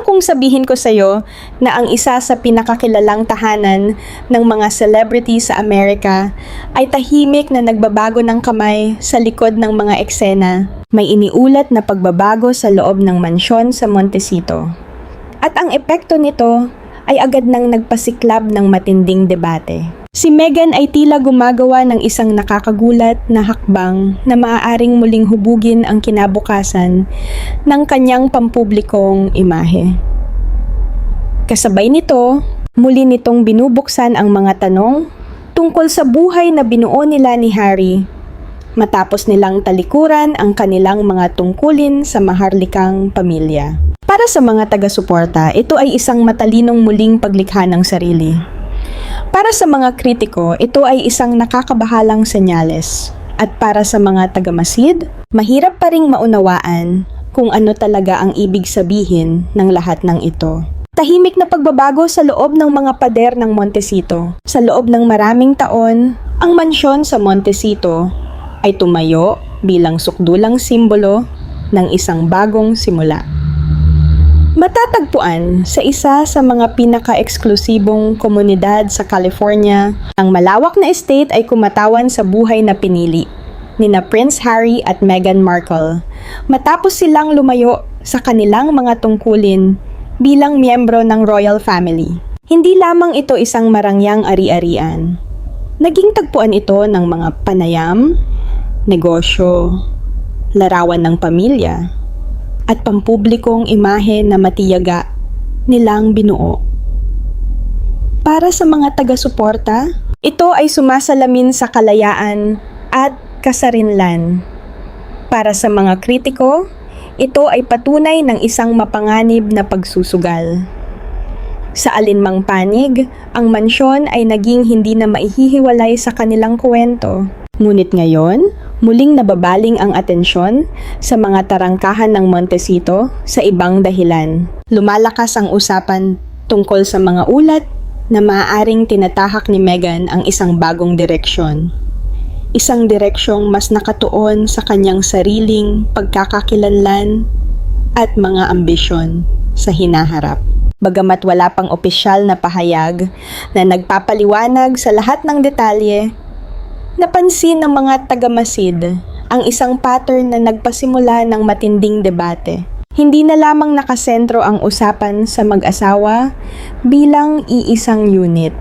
Paano kung sabihin ko sa'yo na ang isa sa pinakakilalang tahanan ng mga celebrity sa Amerika ay tahimik na nagbabago ng kamay sa likod ng mga eksena? May iniulat na pagbabago sa loob ng mansyon sa Montecito. At ang epekto nito ay agad nang nagpasiklab ng matinding debate. Si Meghan ay tila gumagawa ng isang nakakagulat na hakbang na maaaring muling hubugin ang kinabukasan ng kanyang pampublikong imahe. Kasabay nito, muli nitong binubuksan ang mga tanong tungkol sa buhay na binuo nila ni Harry matapos nilang talikuran ang kanilang mga tungkulin sa maharlikang pamilya. Para sa mga taga-suporta, ito ay isang matalinong muling paglikha ng sarili. Para sa mga kritiko, ito ay isang nakakabahalang senyales. At para sa mga taga-masid, mahirap pa ring maunawaan kung ano talaga ang ibig sabihin ng lahat ng ito. Tahimik na pagbabago sa loob ng mga pader ng Montecito. Sa loob ng maraming taon, ang mansyon sa Montecito ay tumayo bilang sukdulang simbolo ng isang bagong simula. Matatagpuan sa isa sa mga pinaka-eksklusibong komunidad sa California, ang malawak na estate ay kumatawan sa buhay na pinili nina Prince Harry at Meghan Markle matapos silang lumayo sa kanilang mga tungkulin bilang miyembro ng royal family. Hindi lamang ito isang marangyang ari-arian. Naging tagpuan ito ng mga panayam, negosyo, larawan ng pamilya, at pampublikong imahe na matiyaga nilang binuo. Para sa mga taga-suporta, ito ay sumasalamin sa kalayaan at kasarinlan. Para sa mga kritiko, ito ay patunay ng isang mapanganib na pagsusugal. Sa alinmang panig, ang mansyon ay naging hindi na maihihiwalay sa kanilang kwento. Ngunit ngayon, muling nababaling ang atensyon sa mga tarangkahan ng Montecito sa ibang dahilan. Lumalakas ang usapan tungkol sa mga ulat na maaaring tinatahak ni Meghan ang isang bagong direksyon. Isang direksyong mas nakatuon sa kanyang sariling pagkakakilanlan at mga ambisyon sa hinaharap. Bagamat wala pang opisyal na pahayag na nagpapaliwanag sa lahat ng detalye, napansin ng mga taga-masid ang isang pattern na nagpasimula ng matinding debate. Hindi na lamang nakasentro ang usapan sa mag-asawa bilang iisang unit.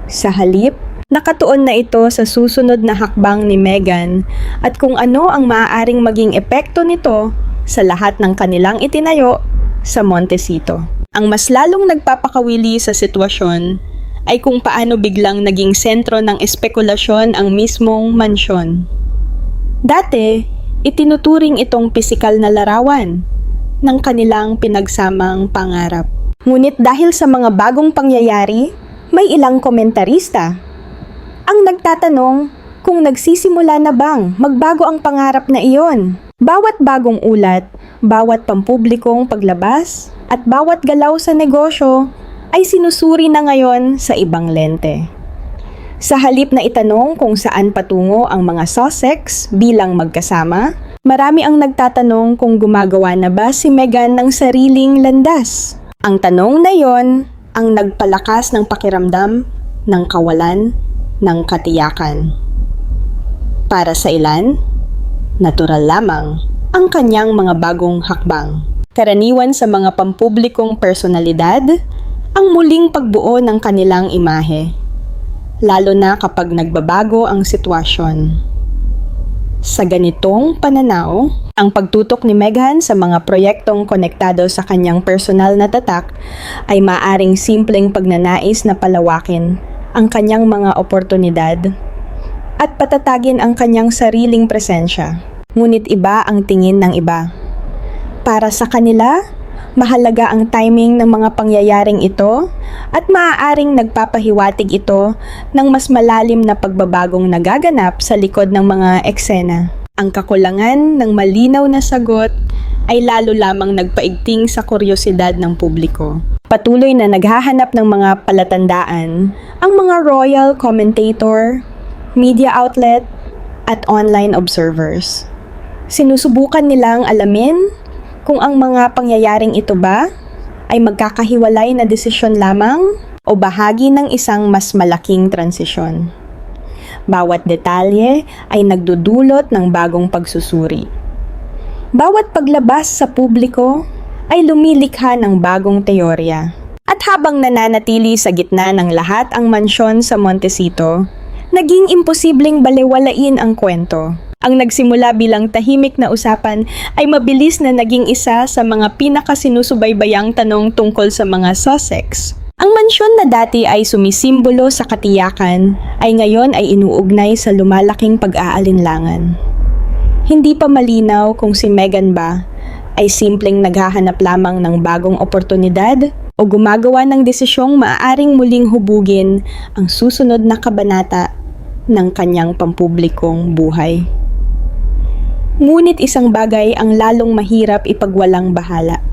Sa halip, nakatuon na ito sa susunod na hakbang ni Meghan at kung ano ang maaaring maging epekto nito sa lahat ng kanilang itinayo sa Montecito. Ang mas lalong nagpapakawili sa sitwasyon ay kung paano biglang naging sentro ng espekulasyon ang mismong mansyon. Dati, itinuturing itong pisikal na larawan ng kanilang pinagsamang pangarap. Ngunit dahil sa mga bagong pangyayari, may ilang komentarista ang nagtatanong kung nagsisimula na bang magbago ang pangarap na iyon. Bawat bagong ulat, bawat pampublikong paglabas, at bawat galaw sa negosyo ay sinusuri na ngayon sa ibang lente. Sa halip na itanong kung saan patungo ang mga Sussex bilang magkasama, marami ang nagtatanong kung gumagawa na ba si Meghan ng sariling landas. Ang tanong na yon ang nagpalakas ng pakiramdam ng kawalan ng katiyakan. Para sa ilan, natural lamang ang kanyang mga bagong hakbang. Karaniwan sa mga pampublikong personalidad, ang muling pagbuo ng kanilang imahe, lalo na kapag nagbabago ang sitwasyon. Sa ganitong pananaw, ang pagtutok ni Meghan sa mga proyektong konektado sa kanyang personal na tatak ay maaring simpleng pagnanais na palawakin ang kanyang mga oportunidad at patatagin ang kanyang sariling presensya. Ngunit iba ang tingin ng iba. Para sa kanila, mahalaga ang timing ng mga pangyayaring ito at maaaring nagpapahiwatig ito ng mas malalim na pagbabagong nagaganap sa likod ng mga eksena. Ang kakulangan ng malinaw na sagot ay lalo lamang nagpaigting sa kuryosidad ng publiko. Patuloy na naghahanap ng mga palatandaan ang mga royal commentator, media outlet, at online observers. Sinusubukan nilang alamin kung ang mga pangyayaring ito ba ay magkakahiwalay na desisyon lamang o bahagi ng isang mas malaking transisyon. Bawat detalye ay nagdudulot ng bagong pagsusuri. Bawat paglabas sa publiko ay lumilikha ng bagong teorya. At habang nananatili sa gitna ng lahat ang mansyon sa Montecito, naging imposibleng balewalain ang kwento. Ang nagsimula bilang tahimik na usapan ay mabilis na naging isa sa mga pinakasinusubaybayang tanong tungkol sa mga Sussex. Ang mansyon na dati ay sumisimbolo sa katiyakan ay ngayon ay inuugnay sa lumalaking pag-aalinlangan. Hindi pa malinaw kung si Meghan ba ay simpleng naghahanap lamang ng bagong oportunidad o gumagawa ng desisyong maaaring muling hubugin ang susunod na kabanata ng kanyang pampublikong buhay. Ngunit isang bagay ang lalong mahirap ipagwalang bahala.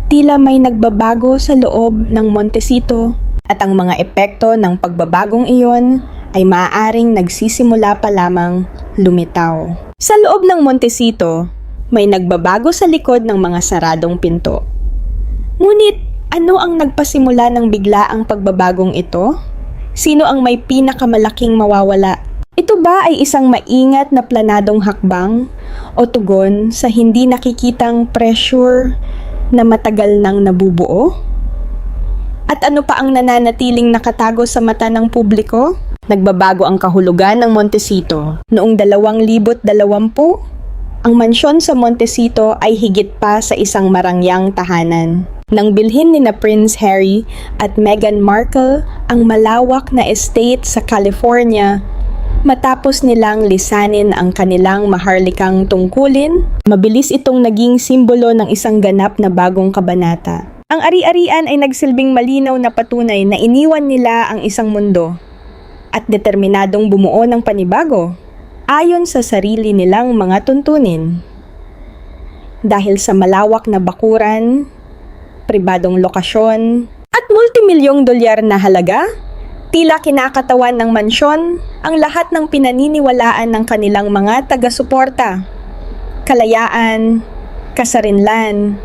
Tila may nagbabago sa loob ng Montecito at ang mga epekto ng pagbabagong iyon ay maaaring nagsisimula pa lamang lumitaw. Sa loob ng Montecito, may nagbabago sa likod ng mga saradong pinto. Ngunit ano ang nagpasimula ng biglaang pagbabagong ito? Sino ang may pinakamalaking mawawala? Ito ba ay isang maingat na planadong hakbang o tugon sa hindi nakikitang pressure na matagal nang nabubuo? At ano pa ang nananatiling nakatago sa mata ng publiko? Nagbabago ang kahulugan ng Montecito. Noong 2020, ang mansyon sa Montecito ay higit pa sa isang marangyang tahanan. Nang bilhin ni Prince Harry at Meghan Markle ang malawak na estate sa California, matapos nilang lisanin ang kanilang maharlikang tungkulin, mabilis itong naging simbolo ng isang ganap na bagong kabanata. Ang ari-arian ay nagsilbing malinaw na patunay na iniwan nila ang isang mundo at determinadong bumuo ng panibago ayon sa sarili nilang mga tuntunin. Dahil sa malawak na bakuran, pribadong lokasyon, at multimilyong dolyar na halaga, tila kinakatawan ng mansyon ang lahat ng pinaniniwalaan ng kanilang mga taga-suporta. Kalayaan, kasarinlan,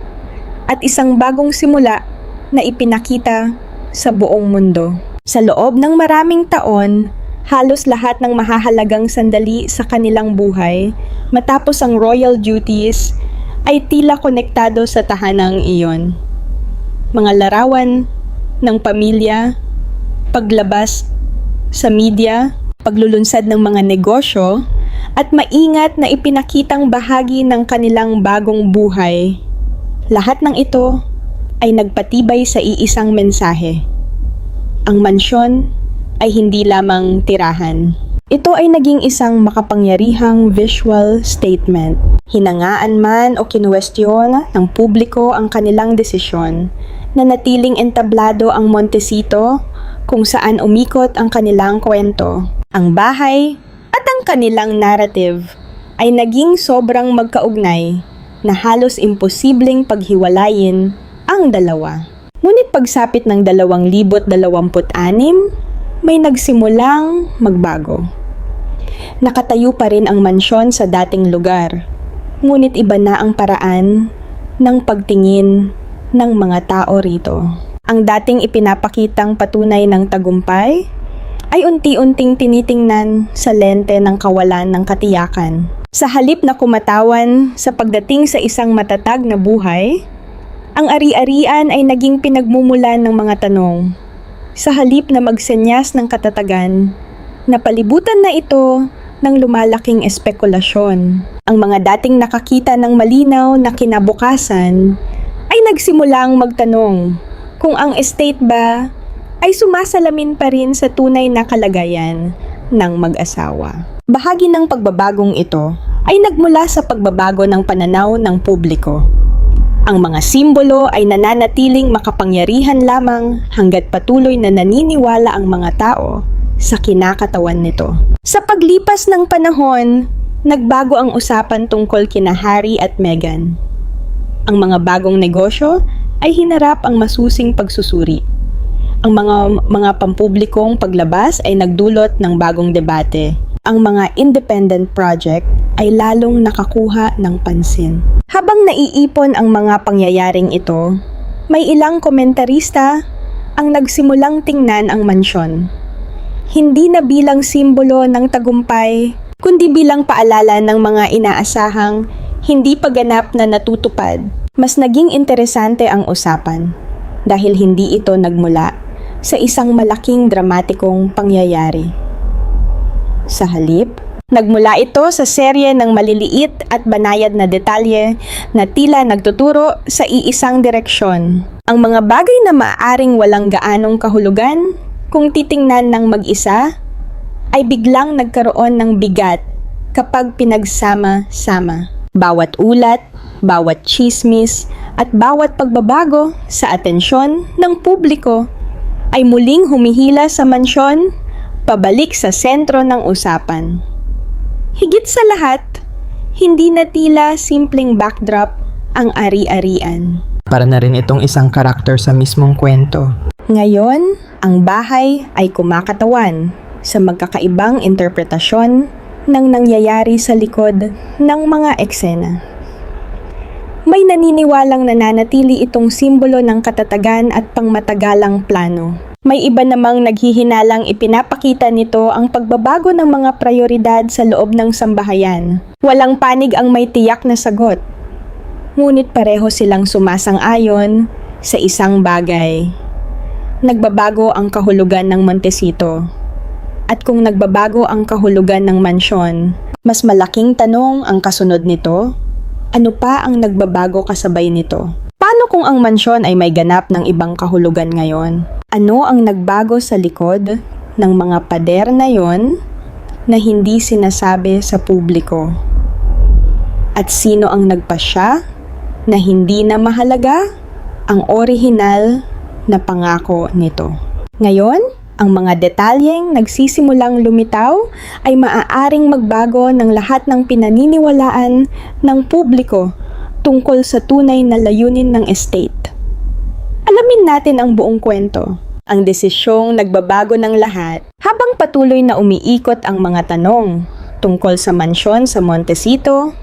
at isang bagong simula na ipinakita sa buong mundo. Sa loob ng maraming taon, halos lahat ng mahahalagang sandali sa kanilang buhay, matapos ang royal duties, ay tila konektado sa tahanang iyon. Mga larawan ng pamilya, paglabas sa media, paglulunsad ng mga negosyo, at maingat na ipinakitang bahagi ng kanilang bagong buhay. Lahat ng ito ay nagpatibay sa iisang mensahe. Ang mansyon ay hindi lamang tirahan. Ito ay naging isang makapangyarihang visual statement. Hinangaan man o kinuwestiyon ng publiko ang kanilang desisyon, na natiling entablado ang Montecito kung saan umikot ang kanilang kwento. Ang bahay at ang kanilang narrative ay naging sobrang magkaugnay na halos imposibleng paghiwalayin ang dalawa. Ngunit pagsapit ng 2026, may nagsimulang magbago. Nakatayo pa rin ang mansyon sa dating lugar, ngunit iba na ang paraan ng pagtingin ng mga tao rito. Ang dating ipinapakitang patunay ng tagumpay ay unti-unting tinitingnan sa lente ng kawalan ng katiyakan. Sa halip na kumatawan sa pagdating sa isang matatag na buhay, ang ari-arian ay naging pinagmumulan ng mga tanong. Sa halip na magsenyas ng katatagan, napalibutan na ito ng lumalaking espekulasyon. Ang mga dating nakakita ng malinaw na kinabukasan ay nagsimulang magtanong kung ang estate ba ay sumasalamin pa rin sa tunay na kalagayan ng mag-asawa. Bahagi ng pagbabagong ito ay nagmula sa pagbabago ng pananaw ng publiko. Ang mga simbolo ay nananatiling makapangyarihan lamang hanggat patuloy na naniniwala ang mga tao sa kinakatawan nito. Sa paglipas ng panahon, nagbago ang usapan tungkol kina Harry at Meghan. Ang mga bagong negosyo ay hinarap ang masusing pagsusuri. Ang mga pampublikong paglabas ay nagdulot ng bagong debate. Ang mga independent project ay lalong nakakuha ng pansin. Habang naiipon ang mga pangyayaring ito, May ilang komentarista ang nagsimulang tingnan ang mansyon hindi na bilang simbolo ng tagumpay, kundi bilang paalala ng mga inaasahang hindi paganap na natutupad. Mas naging interesante ang usapan dahil hindi ito nagmula sa isang malaking dramatikong pangyayari. Sa halip, nagmula ito sa serye ng maliliit at banayad na detalye na tila nagtuturo sa iisang direksyon. Ang mga bagay na maaaring walang gaanong kahulugan kung titingnan ng mag-isa, ay biglang nagkaroon ng bigat kapag pinagsama-sama. Bawat ulat, bawat chismis, at bawat pagbabago sa atensyon ng publiko ay muling humihila sa mansyon, pabalik sa sentro ng usapan. Higit sa lahat, hindi na tila simpleng backdrop ang ari-arian. Para na rin itong isang karakter sa mismong kwento. Ngayon, ang bahay ay kumakatawan sa magkakaibang interpretasyon ng nangyayari sa likod ng mga eksena. May naniniwalang nananatili itong simbolo ng katatagan at pangmatagalang plano. May iba namang naghihinalang ipinapakita nito ang pagbabago ng mga prioridad sa loob ng sambahayan. Walang panig ang may tiyak na sagot. Ngunit pareho silang sumasang-ayon sa isang bagay. Nagbabago ang kahulugan ng Montecito. At kung nagbabago ang kahulugan ng mansyon, mas malaking tanong ang kasunod nito, ano pa ang nagbabago kasabay nito? Paano kung ang mansyon ay may ganap ng ibang kahulugan ngayon? Ano ang nagbago sa likod ng mga pader na yon na hindi sinasabi sa publiko? At sino ang nagpasya na hindi na mahalaga ang orihinal na pangako nito? Ngayon, ang mga detalyeng nagsisimulang lumitaw ay maaaring magbago ng lahat ng pinaniniwalaan ng publiko tungkol sa tunay na layunin ng estate. Alamin natin ang buong kwento. Ang desisyong nagbabago ng lahat habang patuloy na umiikot ang mga tanong tungkol sa mansyon sa Montecito.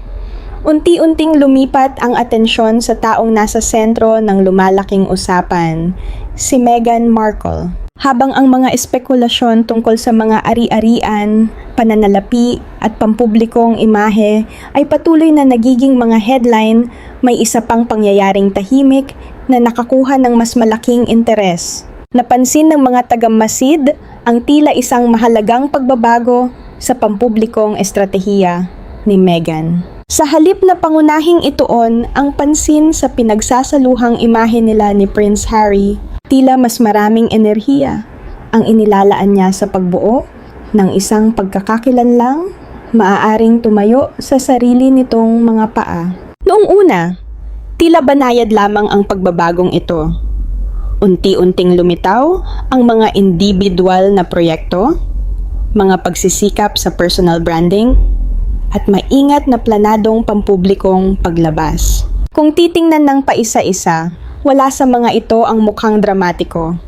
Unti-unting lumipat ang atensyon sa taong nasa sentro ng lumalaking usapan, si Meghan Markle. Habang ang mga espekulasyon tungkol sa mga ari-arian, pananalapi at pampublikong imahe ay patuloy na nagiging mga headline, may isa pang pangyayaring tahimik na nakakuha ng mas malaking interes. Napansin ng mga taga-Masid ang tila isang mahalagang pagbabago sa pampublikong estratehiya ni Meghan. Sa halip na pangunahing ituon ang pansin sa pinagsasaluhang imahe nila ni Prince Harry, tila mas maraming enerhiya ang inilalaan niya sa pagbuo ng isang pagkakakilanlang maaaring tumayo sa sarili nitong mga paa. Noong una, tila banayad lamang ang pagbabagong ito. Unti-unting lumitaw ang mga individual na proyekto, mga pagsisikap sa personal branding, at maingat na planadong pampublikong paglabas. Kung titingnan ng paisa-isa, wala sa mga ito ang mukhang dramatiko.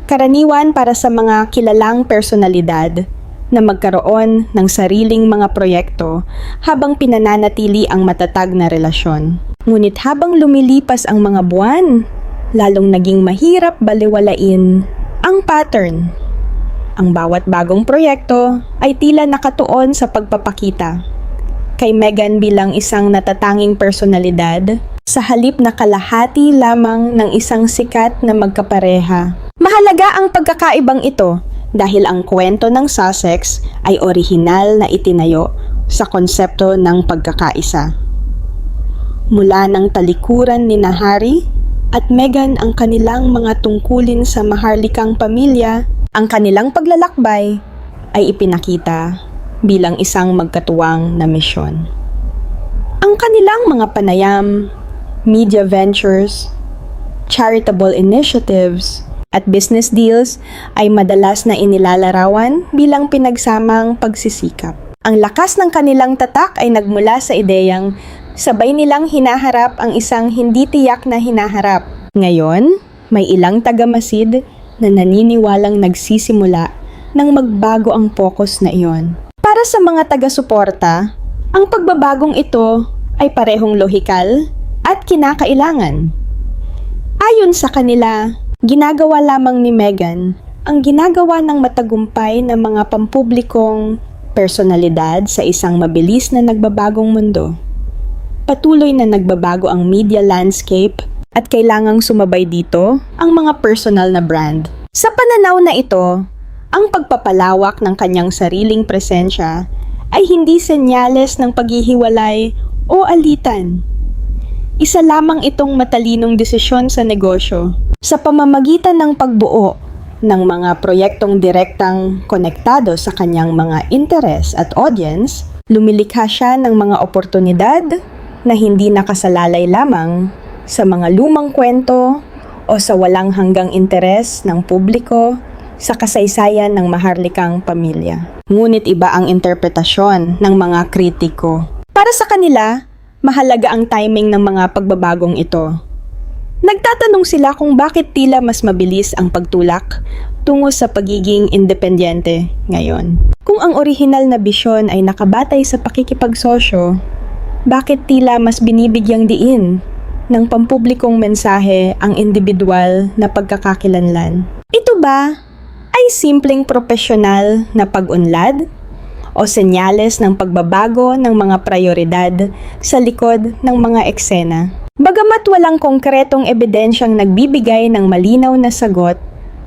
Karaniwan para sa mga kilalang personalidad na magkaroon ng sariling mga proyekto habang pinananatili ang matatag na relasyon. Ngunit habang lumilipas ang mga buwan, lalong naging mahirap baliwalain ang pattern. Ang bawat bagong proyekto ay tila nakatuon sa pagpapakita kay Meghan bilang isang natatanging personalidad sa halip na kalahati lamang ng isang sikat na magkapareha. Mahalaga ang pagkakaibang ito dahil ang kwento ng Sussex ay orihinal na itinayo sa konsepto ng pagkakaisa. Mula ng talikuran ni Harry at Meghan ang kanilang mga tungkulin sa maharlikang pamilya, ang kanilang paglalakbay ay ipinakita bilang isang magkatuwang na misyon. Ang kanilang mga panayam, media ventures, charitable initiatives, at business deals ay madalas na inilalarawan bilang pinagsamang pagsisikap. Ang lakas ng kanilang tatak ay nagmula sa ideyang sabay nilang hinaharap ang isang hindi tiyak na hinaharap. Ngayon, may ilang taga-Masid na naniniwalang nagsisimula nang magbago ang focus na iyon. Para sa mga taga-suporta, ang pagbabagong ito ay parehong lohikal at kinakailangan. Ayon sa kanila, ginagawa lamang ni Meghan ang ginagawa ng matagumpay na mga pampublikong personalidad sa isang mabilis na nagbabagong mundo. Patuloy na nagbabago ang media landscape at kailangang sumabay dito ang mga personal na brand. Sa pananaw na ito, ang pagpapalawak ng kanyang sariling presensya ay hindi senyales ng paghihiwalay o alitan. Isa lamang itong matalinong desisyon sa negosyo sa pamamagitan ng pagbuo ng mga proyektong direktang konektado sa kanyang mga interes at audience. Lumilikha siya ng mga oportunidad na hindi nakasalalay lamang sa mga lumang kwento o sa walang hanggang interes ng publiko sa kasaysayan ng maharlikang pamilya. Ngunit iba ang interpretasyon ng mga kritiko. Para sa kanila, mahalaga ang timing ng mga pagbabagong ito. Nagtatanong sila kung bakit tila mas mabilis ang pagtulak tungo sa pagiging independyente ngayon. Kung ang orihinal na bisyon ay nakabatay sa pakikipagsosyo, bakit tila mas binibigyang diin ng pampublikong mensahe ang individual na pagkakakilanlan? Ito ba ay simpleng profesional na pag-unlad o senyales ng pagbabago ng mga prioridad sa likod ng mga eksena? Bagamat walang konkretong ebidensyang nagbibigay ng malinaw na sagot,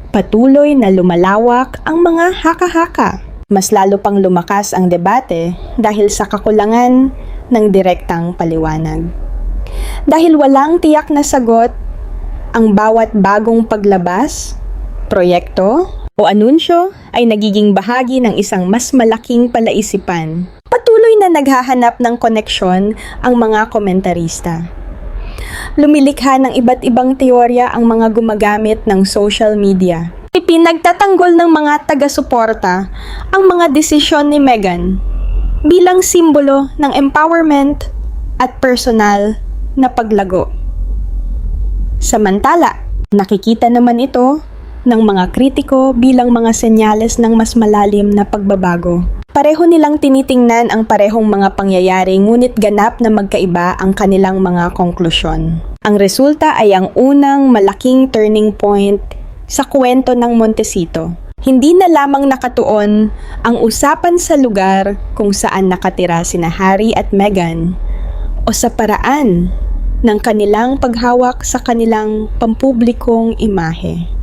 patuloy na lumalawak ang mga haka-haka. Mas lalo pang lumakas ang debate dahil sa kakulangan ng direktang paliwanag. Dahil walang tiyak na sagot, ang bawat bagong paglabas, proyekto o anunsyo ay nagiging bahagi ng isang mas malaking palaisipan. Patuloy na naghahanap ng koneksyon ang mga komentarista. Lumilikha ng iba't ibang teorya ang mga gumagamit ng social media. Ipinagtatanggol ng mga taga-suporta ang mga desisyon ni Meghan bilang simbolo ng empowerment at personal na paglago. Samantala, nakikita naman ito ng mga kritiko bilang mga senyales ng mas malalim na pagbabago. Pareho nilang tinitingnan ang parehong mga pangyayari ngunit ganap na magkaiba ang kanilang mga konklusyon. Ang resulta ay ang unang malaking turning point sa kwento ng Montecito. Hindi na lamang nakatuon ang usapan sa lugar kung saan nakatira sina Harry at Meghan o sa paraan ng kanilang paghawak sa kanilang pampublikong imahe.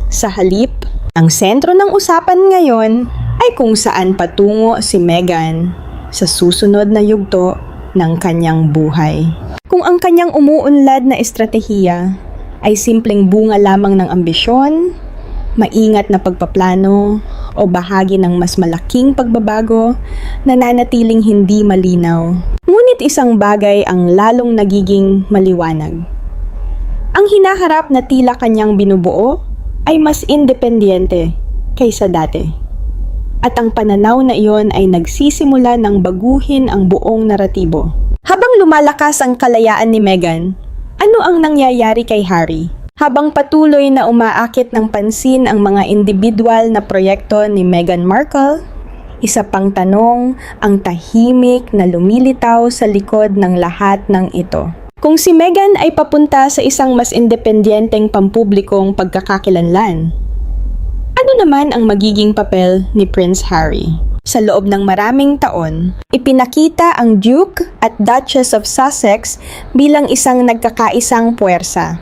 Sa halip, ang sentro ng usapan ngayon ay kung saan patungo si Meghan sa susunod na yugto ng kanyang buhay. Kung ang kanyang umuunlad na estratehiya ay simpleng bunga lamang ng ambisyon, maingat na pagpaplano o bahagi ng mas malaking pagbabago na nanatiling hindi malinaw. Ngunit isang bagay ang lalong nagiging maliwanag. Ang hinaharap na tila kanyang binubuo ay mas independyente kaysa dati. At ang pananaw na iyon ay nagsisimula ng baguhin ang buong naratibo. Habang lumalakas ang kalayaan ni Meghan, ano ang nangyayari kay Harry? Habang patuloy na umaakit ng pansin ang mga individual na proyekto ni Meghan Markle, isa pang tanong ang tahimik na lumilitaw sa likod ng lahat ng ito. Kung si Meghan ay papunta sa isang mas independyenteng pampublikong pagkakakilanlan, ano naman ang magiging papel ni Prince Harry? Sa loob ng maraming taon, ipinakita ang Duke at Duchess of Sussex bilang isang nagkakaisang puwersa.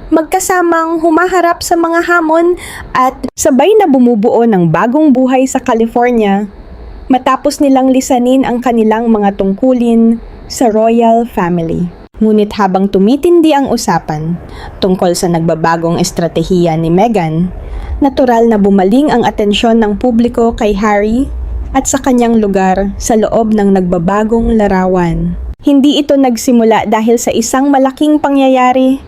Magkasamang humaharap sa mga hamon at sabay na bumubuo ng bagong buhay sa California matapos nilang lisanin ang kanilang mga tungkulin sa royal family. Ngunit habang tumitindi ang usapan tungkol sa nagbabagong estratehiya ni Meghan, natural na bumaling ang atensyon ng publiko kay Harry at sa kanyang lugar sa loob ng nagbabagong larawan. Hindi ito nagsimula dahil sa isang malaking pangyayari.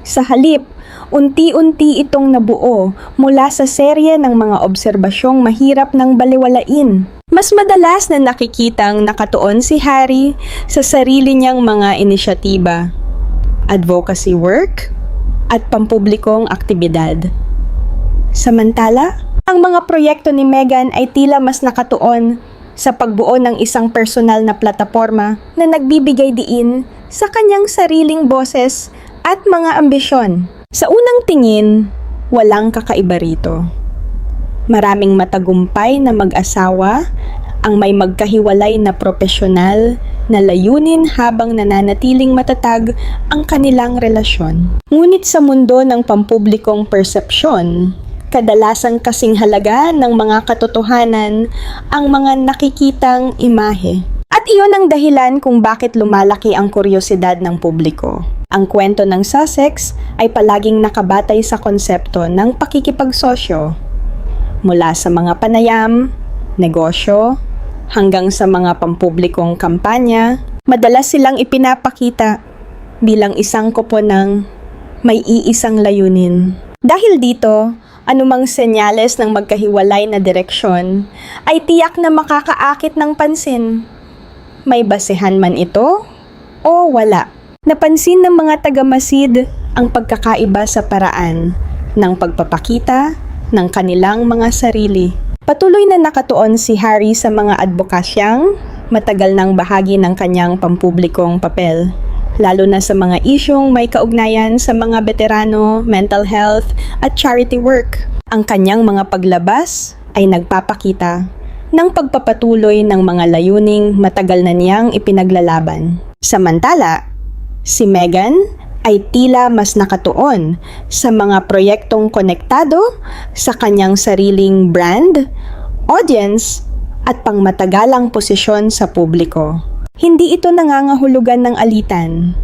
Sa halip, unti-unti itong nabuo mula sa serye ng mga obserbasyong mahirap ng baliwalain. Mas madalas na nakikitang nakatuon si Harry sa sarili niyang mga inisyatiba, advocacy work, at pampublikong aktibidad. Samantala, ang mga proyekto ni Meghan ay tila mas nakatuon sa pagbuo ng isang personal na plataporma na nagbibigay diin sa kanyang sariling boses at mga ambisyon. Sa unang tingin, walang kakaiba rito. Maraming matagumpay na mag-asawa ang may magkahiwalay na propesyonal na layunin habang nananatiling matatag ang kanilang relasyon. Ngunit sa mundo ng pampublikong persepsyon, kadalasan kasing halaga ng mga katotohanan ang mga nakikitang imahe. At iyon ang dahilan kung bakit lumalaki ang kuryosidad ng publiko. Ang kwento ng Sussex ay palaging nakabatay sa konsepto ng pakikipagsosyo. Mula sa mga panayam, negosyo, hanggang sa mga pampublikong kampanya, madalas silang ipinapakita bilang isang koponan may iisang layunin. Dahil dito, anumang senyales ng magkahiwalay na direksyon ay tiyak na makakaakit ng pansin. May basehan man ito o wala. Napansin ng mga tagamasid ang pagkakaiba sa paraan ng pagpapakita ng kanilang mga sarili. Patuloy na nakatuon si Harry sa mga advokasyang matagal nang bahagi ng kanyang pampublikong papel, lalo na sa mga isyong may kaugnayan sa mga veterano, mental health at charity work. Ang kanyang mga paglabas ay nagpapakita ng pagpapatuloy ng mga layuning matagal na niyang ipinaglalaban. Samantala, si Meghan ay tila mas nakatuon sa mga proyektong konektado sa kanyang sariling brand, audience, at pangmatagalang posisyon sa publiko. Hindi ito nangangahulugan ng alitan,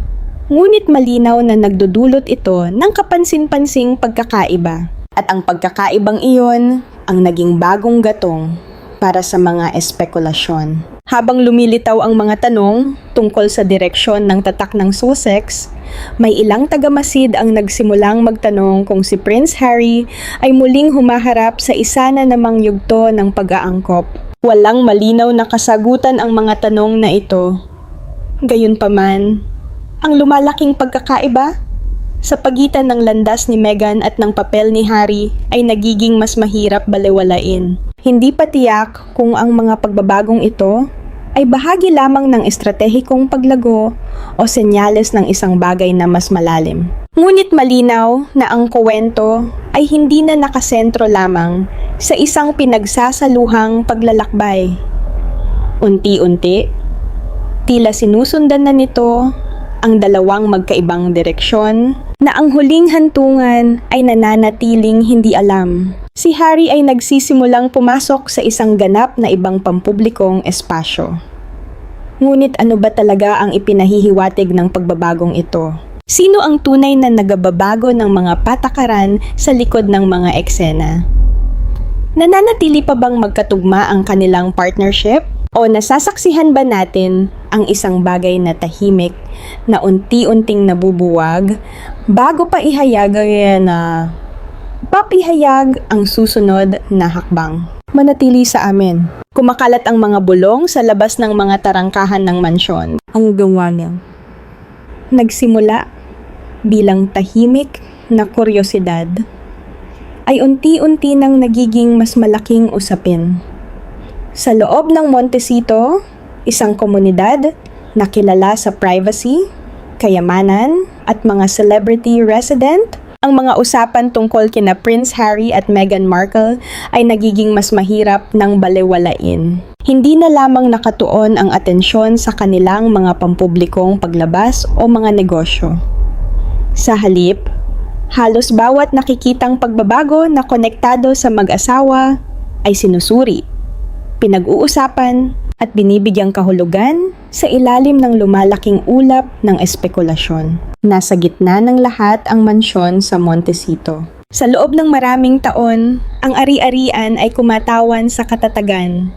ngunit malinaw na nagdudulot ito ng kapansin-pansing pagkakaiba. At ang pagkakaibang iyon ang naging bagong gatong para sa mga espekulasyon. Habang lumilitaw ang mga tanong tungkol sa direksyon ng tatak ng Sussex, may ilang tagamasid ang nagsimulang magtanong kung si Prince Harry ay muling humaharap sa isa na namang yugto ng pag-aangkop. Walang malinaw na kasagutan ang mga tanong na ito. Gayunpaman, ang lumalaking pagkakaiba sa pagitan ng landas ni Meghan at ng papel ni Harry ay nagiging mas mahirap balewalain. Hindi pa tiyak kung ang mga pagbabagong ito ay bahagi lamang ng estratehikong paglago o senyales ng isang bagay na mas malalim. Ngunit malinaw na ang kwento ay hindi na nakasentro lamang sa isang pinagsasaluhang paglalakbay. Unti-unti, tila sinusundan na nito ang dalawang magkaibang direksyon na ang huling hantungan ay nananatiling hindi alam. Si Harry ay nagsisimulang pumasok sa isang ganap na ibang pampublikong espasyo. Ngunit ano ba talaga ang ipinahihiwatig ng pagbabagong ito? Sino ang tunay na nagababago ng mga patakaran sa likod ng mga eksena? Nananatili pa bang magkatugma ang kanilang partnership? O nasasaksihan ba natin ang isang bagay na tahimik na unti-unting nabubuwag bago pa ihayag ang susunod na hakbang? Manatili sa amin. Kumakalat ang mga bulong sa labas ng mga tarangkahan ng mansyon. Ang gawa niya nagsimula bilang tahimik na kuryosidad ay unti-unti nang nagiging mas malaking usapin. Sa loob ng Montecito, isang komunidad na kilala sa privacy, kayamanan, at mga celebrity resident, ang mga usapan tungkol kina Prince Harry at Meghan Markle ay nagiging mas mahirap ng balewalain. Hindi na lamang nakatuon ang atensyon sa kanilang mga pampublikong paglabas o mga negosyo. Sa halip, halos bawat nakikitang pagbabago na konektado sa mag-asawa ay sinusuri, pinag-uusapan at binibigyang kahulugan sa ilalim ng lumalaking ulap ng espekulasyon. Nasa gitna ng lahat ang mansyon sa Montecito. Sa loob ng maraming taon, ang ari-arian ay kumatawan sa katatagan,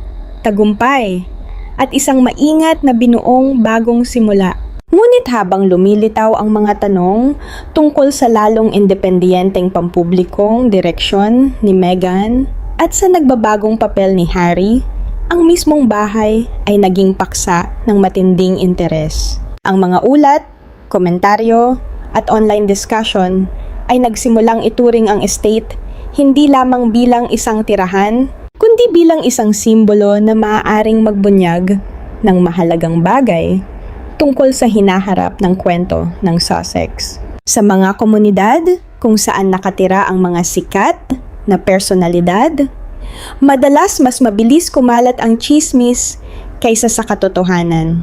tagumpay, at isang maingat na binuong bagong simula. Ngunit habang lumilitaw ang mga tanong tungkol sa lalong independiyenteng pampublikong direksyon ni Meghan at sa nagbabagong papel ni Harry, ang mismong bahay ay naging paksa ng matinding interes. Ang mga ulat, komentaryo, at online discussion ay nagsimulang ituring ang estate hindi lamang bilang isang tirahan, kundi bilang isang simbolo na maaaring magbunyag ng mahalagang bagay tungkol sa hinaharap ng kwento ng Sussex. Sa mga komunidad kung saan nakatira ang mga sikat na personalidad, madalas mas mabilis kumalat ang tsismis kaysa sa katotohanan.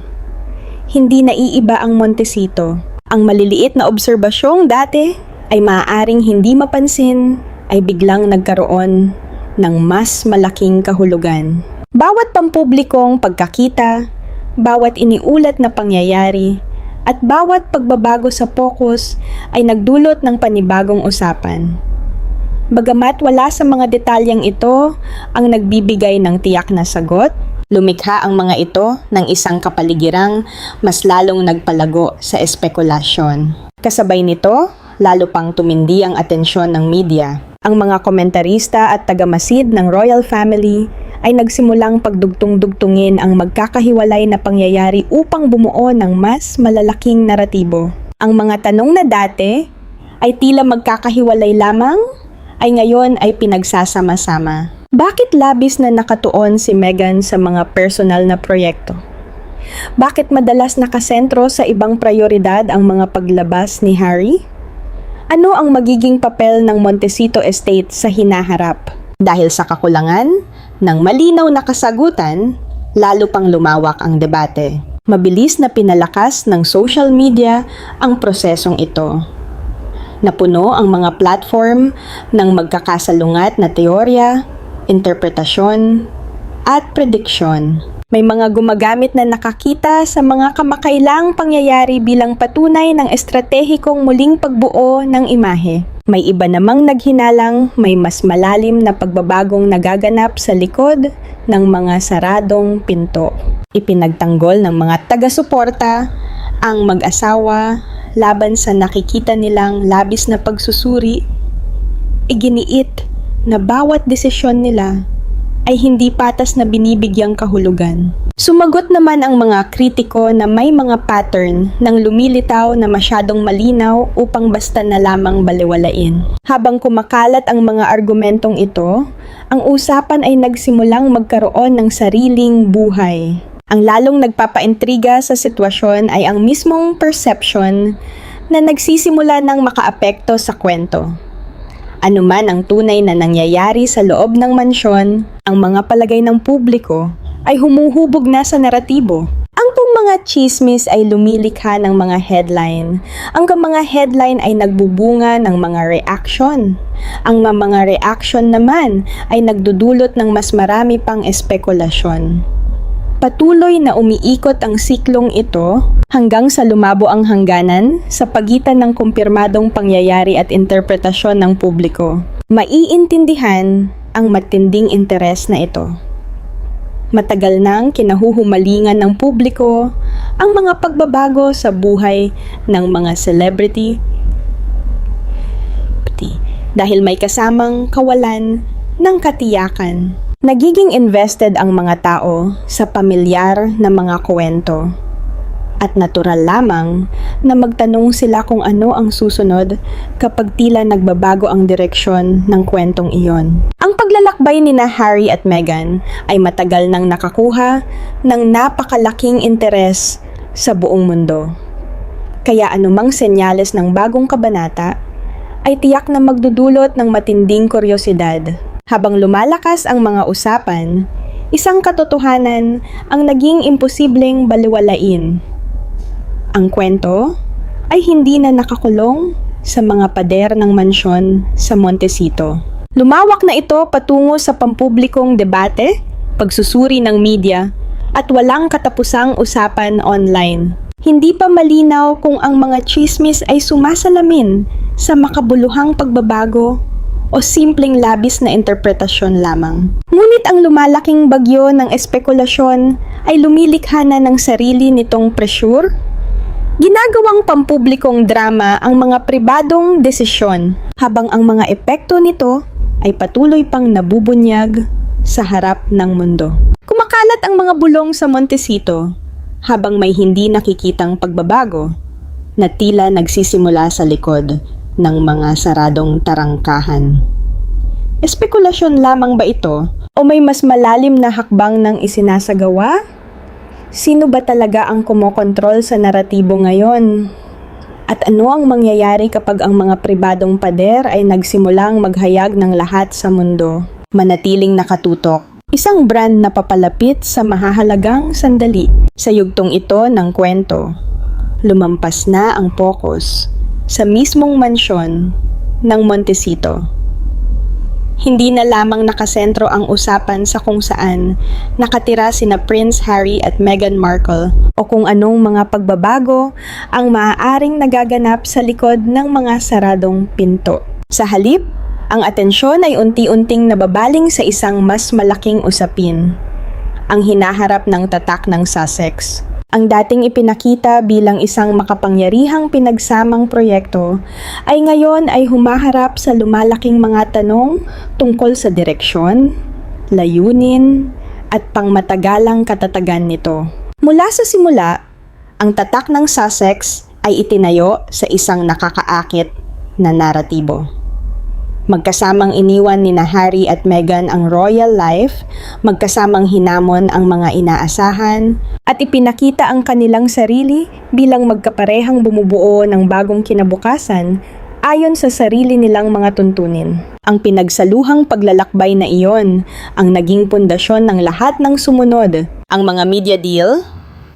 Hindi naiiba ang Montecito. Ang maliliit na obserbasyong dati ay maaaring hindi mapansin ay biglang nagkaroon ng mas malaking kahulugan. Bawat pampublikong pagkakita, bawat iniulat na pangyayari, at bawat pagbabago sa focus ay nagdulot ng panibagong usapan. Bagamat wala sa mga detalyeng ito ang nagbibigay ng tiyak na sagot, lumikha ang mga ito ng isang kapaligirang mas lalong nagpalago sa espekulasyon. Kasabay nito, lalo pang tumindi ang atensyon ng media. Ang mga komentarista at tagamasid ng royal family ay nagsimulang pagdugtong-dugtungin ang magkakahiwalay na pangyayari upang bumuo ng mas malalaking naratibo. Ang mga tanong na dati ay tila magkakahiwalay lamang ay ngayon ay pinagsasama-sama. Bakit labis na nakatuon si Meghan sa mga personal na proyekto? Bakit madalas nakasentro sa ibang prioridad ang mga paglabas ni Harry? Ano ang magiging papel ng Montecito Estate sa hinaharap? Dahil sa kakulangan ng malinaw na kasagutan, lalo pang lumawak ang debate. Mabilis na pinalakas ng social media ang prosesong ito. Napuno ang mga platform ng magkakasalungat na teorya, interpretasyon, at prediksyon. May mga gumagamit na nakakita sa mga kamakailang pangyayari bilang patunay ng estratehikong muling pagbuo ng imahe. May iba namang naghinalang may mas malalim na pagbabagong nagaganap sa likod ng mga saradong pinto. Ipinagtanggol ng mga taga-suporta ang mag-asawa laban sa nakikita nilang labis na pagsusuri. Iginiit na bawat desisyon nila ay hindi patas na binibigyang kahulugan. Sumagot naman ang mga kritiko na may mga pattern ng lumilitaw na masyadong malinaw upang basta na lamang baliwalain. Habang kumakalat ang mga argumentong ito, ang usapan ay nagsimulang magkaroon ng sariling buhay. Ang lalong nagpapaintriga sa sitwasyon ay ang mismong perception na nagsisimula ng makaapekto sa kwento. Ano man ang tunay na nangyayari sa loob ng mansyon, ang mga palagay ng publiko ay humuhubog na sa naratibo. Ang pong mga chismis ay lumilikha ng mga headline. Ang mga headline ay nagbubunga ng mga reaction. Ang mga reaction naman ay nagdudulot ng mas marami pang espekulasyon. Patuloy na umiikot ang siklong ito hanggang sa lumabo ang hangganan sa pagitan ng kumpirmadong pangyayari at interpretasyon ng publiko. Maiintindihan ang matinding interes na ito. Matagal nang kinahuhumalingan ng publiko ang mga pagbabago sa buhay ng mga celebrity dahil may kasamang kawalan ng katiyakan. Nagiging invested ang mga tao sa pamilyar na mga kwento at natural lamang na magtanong sila kung ano ang susunod kapag tila nagbabago ang direksyon ng kwentong iyon. Ang paglalakbay ni Harry at Meghan ay matagal nang nakakuha ng napakalaking interes sa buong mundo. Kaya anumang senyales ng bagong kabanata ay tiyak na magdudulot ng matinding kuryosidad. Habang lumalakas ang mga usapan, isang katotohanan ang naging imposibleng baliwalain. Ang kwento ay hindi na nakakulong sa mga pader ng mansyon sa Montecito. Lumawak na ito patungo sa pampublikong debate, pagsusuri ng media, at walang katapusang usapan online. Hindi pa malinaw kung ang mga chismis ay sumasalamin sa makabuluhang pagbabago o simpleng labis na interpretasyon lamang. Ngunit ang lumalaking bagyo ng espekulasyon ay lumilikha na ng sarili nitong pressure. Ginagawang pampublikong drama ang mga pribadong desisyon, habang ang mga epekto nito ay patuloy pang nabubunyag sa harap ng mundo. Kumakalat ang mga bulong sa Montecito, habang may hindi nakikitang pagbabago na tila nagsisimula sa likod ng mga saradong tarangkahan. Espekulasyon lamang ba ito o may mas malalim na hakbang ng isinasagawa? Sino ba talaga ang kumokontrol sa naratibo ngayon? At ano ang mangyayari kapag ang mga pribadong pader ay nagsimulang maghayag ng lahat sa mundo? Manatiling nakatutok. Isang brand na papalapit sa mahahalagang sandali. Sa yugtong ito ng kwento, lumampas na ang focus sa mismong mansyon ng Montecito. Hindi na lamang nakasentro ang usapan sa kung saan nakatira sina Prince Harry at Meghan Markle o kung anong mga pagbabago ang maaaring nagaganap sa likod ng mga saradong pinto. Sa halip, ang atensyon ay unti-unting nababaling sa isang mas malaking usapin, ang hinaharap ng tatak ng Sussex. Ang dating ipinakita bilang isang makapangyarihang pinagsamang proyekto ay ngayon ay humaharap sa lumalaking mga tanong tungkol sa direksyon, layunin, at pangmatagalang katatagan nito. Mula sa simula, ang tatak ng Sussex ay itinayo sa isang nakakaakit na naratibo. Magkasamang iniwan ni Harry at Meghan ang royal life, magkasamang hinamon ang mga inaasahan, at ipinakita ang kanilang sarili bilang magkaparehang bumubuo ng bagong kinabukasan ayon sa sarili nilang mga tuntunin. Ang pinagsaluhang paglalakbay na iyon ang naging pundasyon ng lahat ng sumunod. Ang mga media deal,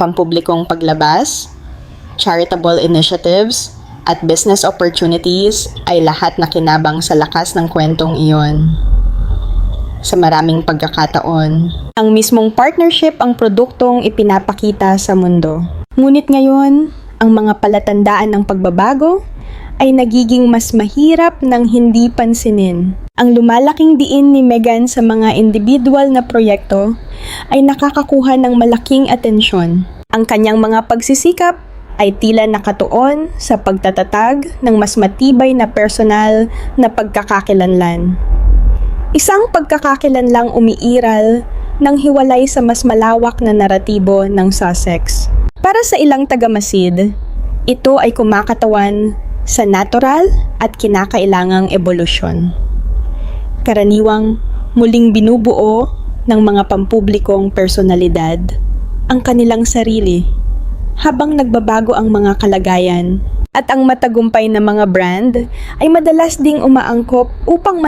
pampublikong paglabas, charitable initiatives, at business opportunities ay lahat na kinabang sa lakas ng kwentong iyon. Sa maraming pagkakataon, ang mismong partnership ang produktong ipinapakita sa mundo. Ngunit ngayon, ang mga palatandaan ng pagbabago ay nagiging mas mahirap ng hindi pansinin. Ang lumalaking diin ni Meghan sa mga individual na proyekto ay nakakakuha ng malaking atensyon. Ang kanyang mga pagsisikap ay tila nakatuon sa pagtatatag ng mas matibay na personal na pagkakakilanlan. Isang pagkakakilanlang umiiral ng hiwalay sa mas malawak na naratibo ng Sussex. Para sa ilang tagamasid, ito ay kumakatawan sa natural at kinakailangang ebolusyon. Karaniwang muling binubuo ng mga pampublikong personalidad ang kanilang sarili habang nagbabago ang mga kalagayan, at ang matagumpay na mga brand ay madalas ding umaangkop upang